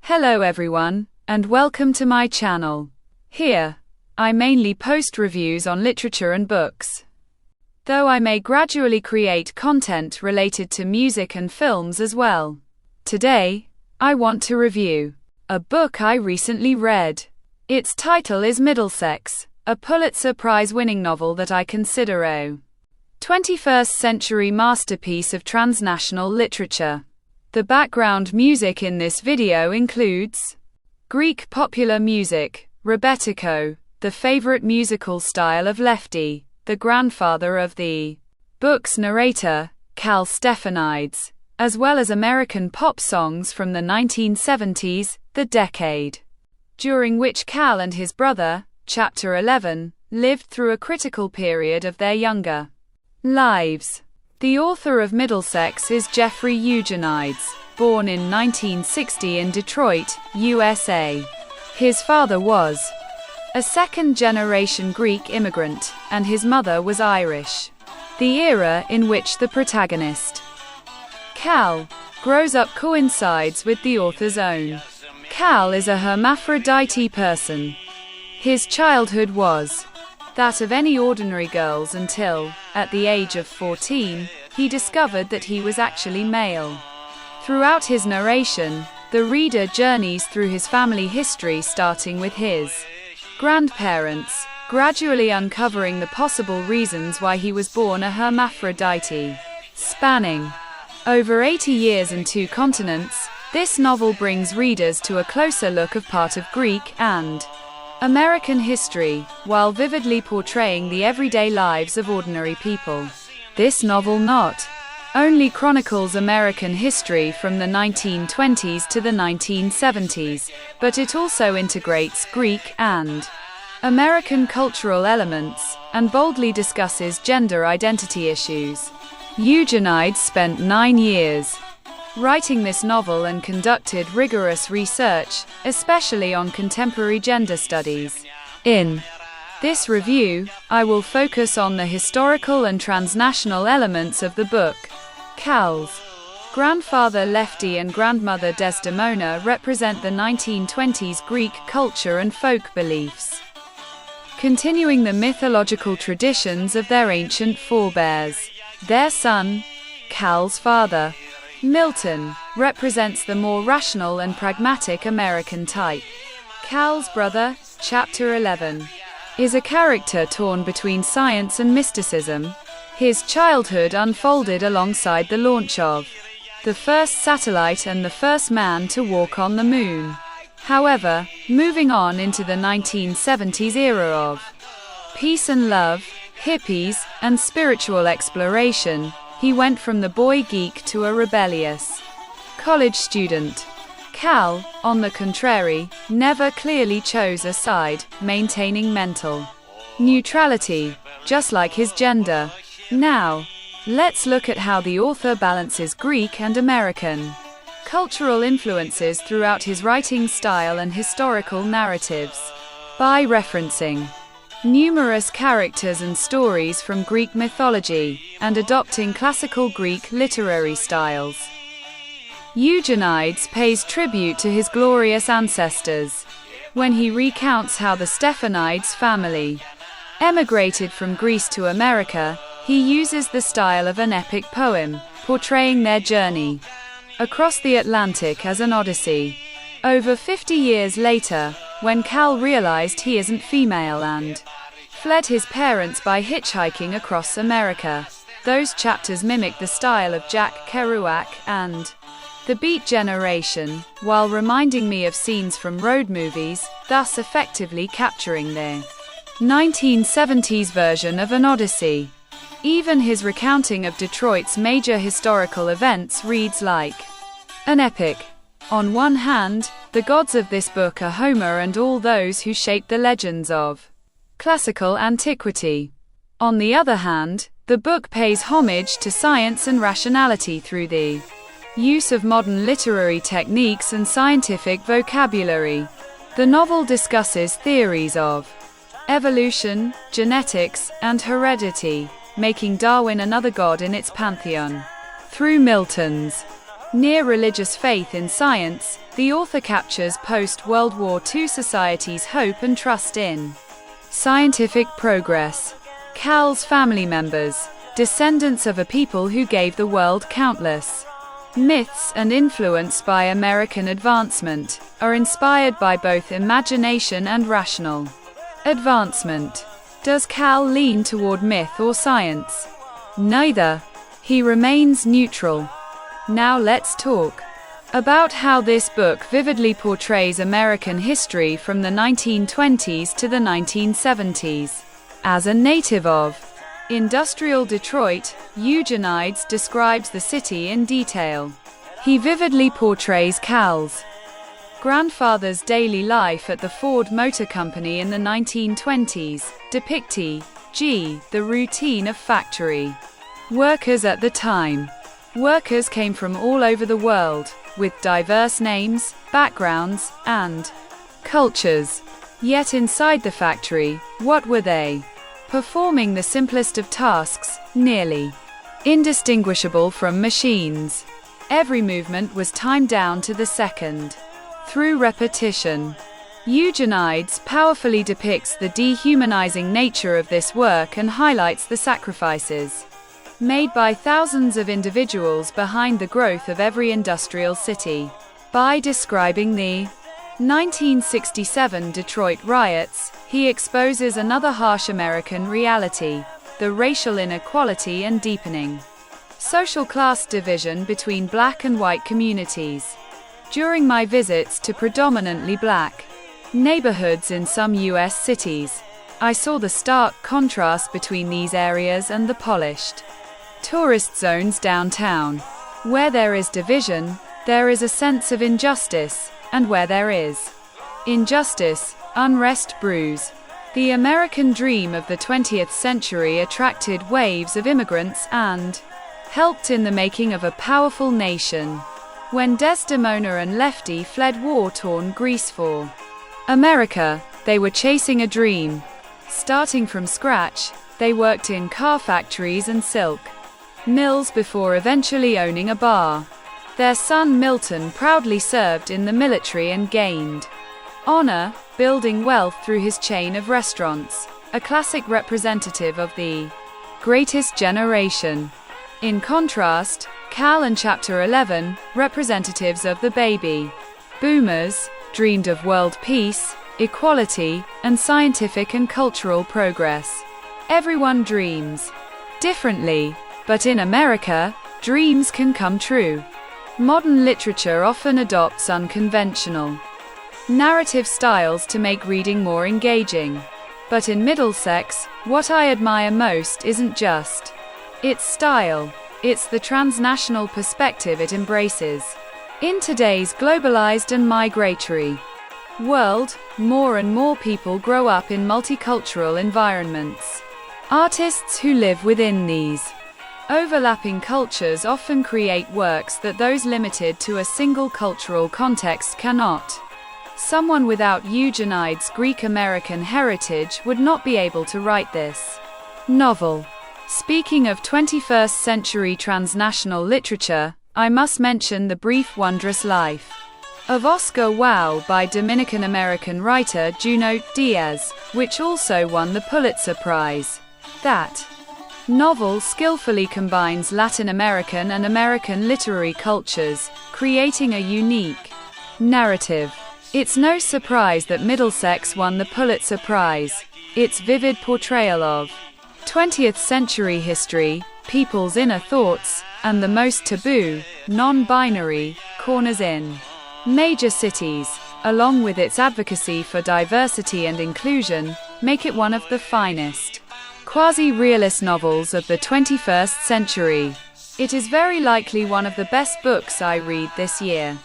Hello everyone, and welcome to my channel. Here, I mainly post reviews on literature and books, though I may gradually create content related to music and films as well. Today, I want to review a book I recently read. Its title is Middlesex, a Pulitzer Prize-winning novel that I consider a 21st century masterpiece of transnational literature. The background music in this video includes Greek popular music, Rebetiko, the favorite musical style of Lefty, the grandfather of the book's narrator, Cal Stephanides, as well as American pop songs from the 1970s, the decade during which Cal and his brother, Chapter 11, lived through a critical period of their younger lives. The author of Middlesex is Jeffrey Eugenides, born in 1960 in Detroit, USA. His father was a second-generation Greek immigrant, and his mother was Irish. The era in which the protagonist, Cal, grows up coincides with the author's own. Cal is a hermaphrodite person. His childhood was that of any ordinary girl's until, at the age of 14, he discovered that he was actually male. Throughout his narration, the reader journeys through his family history starting with his grandparents, gradually uncovering the possible reasons why he was born a hermaphrodite. Spanning over 80 years and 2 continents, this novel brings readers to a closer look of part of Greek and American history, while vividly portraying the everyday lives of ordinary people. This novel not only chronicles American history from the 1920s to the 1970s, but it also integrates Greek and American cultural elements, and boldly discusses gender identity issues. Eugenides spent 9 years writing this novel and conducted rigorous research, especially on contemporary gender studies. In this review, I will focus on the historical and transnational elements of the book. Cal's grandfather Lefty and grandmother Desdemona represent the 1920s Greek culture and folk beliefs, continuing the mythological traditions of their ancient forebears. Their son, Cal's father, Milton, represents the more rational and pragmatic American type. Cal's brother, Chapter 11, is a character torn between science and mysticism. His childhood unfolded alongside the launch of the first satellite and the first man to walk on the moon. However, moving on into the 1970s era of peace and love, hippies, and spiritual exploration, he went from the boy geek to a rebellious college student. Cal, on the contrary, never clearly chose a side, maintaining mental neutrality, just like his gender. Now, let's look at how the author balances Greek and American cultural influences throughout his writing style and historical narratives. By referencing numerous characters and stories from Greek mythology, and adopting classical Greek literary styles, Eugenides pays tribute to his glorious ancestors. When he recounts how the Stephanides family emigrated from Greece to America, he uses the style of an epic poem, portraying their journey across the Atlantic as an odyssey. Over 50 years later, when Cal realized he isn't female and fled his parents by hitchhiking across America, those chapters mimic the style of Jack Kerouac and the Beat Generation, while reminding me of scenes from road movies, thus effectively capturing their 1970s version of an odyssey. Even his recounting of Detroit's major historical events reads like an epic. On one hand, the gods of this book are Homer and all those who shaped the legends of classical antiquity. On the other hand, the book pays homage to science and rationality through the use of modern literary techniques and scientific vocabulary. The novel discusses theories of evolution, genetics, and heredity, making Darwin another god in its pantheon. Through Milton's near religious faith in science, the author captures post-World War II society's hope and trust in scientific progress. Cal's family members, descendants of a people who gave the world countless myths and influenced by American advancement, are inspired by both imagination and rational advancement. Does Cal lean toward myth or science? Neither. He remains neutral. Now let's talk about how this book vividly portrays American history from the 1920s to the 1970s. As a native of industrial Detroit, Eugenides describes the city in detail. He vividly portrays Cal's grandfather's daily life at the Ford Motor Company in the 1920s, depicting the routine of factory workers at the time. Workers came from all over the world, with diverse names, backgrounds, and cultures. Yet inside the factory, what were they? Performing the simplest of tasks, nearly indistinguishable from machines. Every movement was timed down to the second. Through repetition, Eugenides powerfully depicts the dehumanizing nature of this work and highlights the sacrifices made by thousands of individuals behind the growth of every industrial city. By describing the 1967 Detroit riots, he exposes another harsh American reality: the racial inequality and deepening social class division between black and white communities. During my visits to predominantly black neighborhoods in some U.S. cities, I saw the stark contrast between these areas and the polished tourist zones downtown. Where there is division, there is a sense of injustice, and where there is injustice, unrest brews. The American dream of the 20th century attracted waves of immigrants and helped in the making of a powerful nation. When Desdemona and Lefty fled war-torn Greece for America, they were chasing a dream. Starting from scratch, they worked in car factories and silk mills before eventually owning a bar. Their son Milton proudly served in the military and gained honor, building wealth through his chain of restaurants, a classic representative of the greatest generation. In contrast, Cal and Chapter 11, representatives of the baby boomers, dreamed of world peace, equality, and scientific and cultural progress. Everyone dreams differently, but in America, dreams can come true. Modern literature often adopts unconventional narrative styles to make reading more engaging. But in Middlesex, what I admire most isn't just its style, it's the transnational perspective it embraces. In today's globalized and migratory world, more and more people grow up in multicultural environments. Artists who live within these overlapping cultures often create works that those limited to a single cultural context cannot. Someone without Eugenides' Greek-American heritage would not be able to write this novel. Speaking of 21st century transnational literature, I must mention The Brief Wondrous Life of Oscar Wilde by Dominican-American writer Junot Diaz, which also won the Pulitzer Prize. That novel skillfully combines Latin American and American literary cultures, creating a unique narrative. It's no surprise that Middlesex won the Pulitzer Prize. Its vivid portrayal of 20th century history, people's inner thoughts, and the most taboo, non-binary, corners in major cities, along with its advocacy for diversity and inclusion, make it one of the finest quasi-realist novels of the 21st century. It is very likely one of the best books I read this year.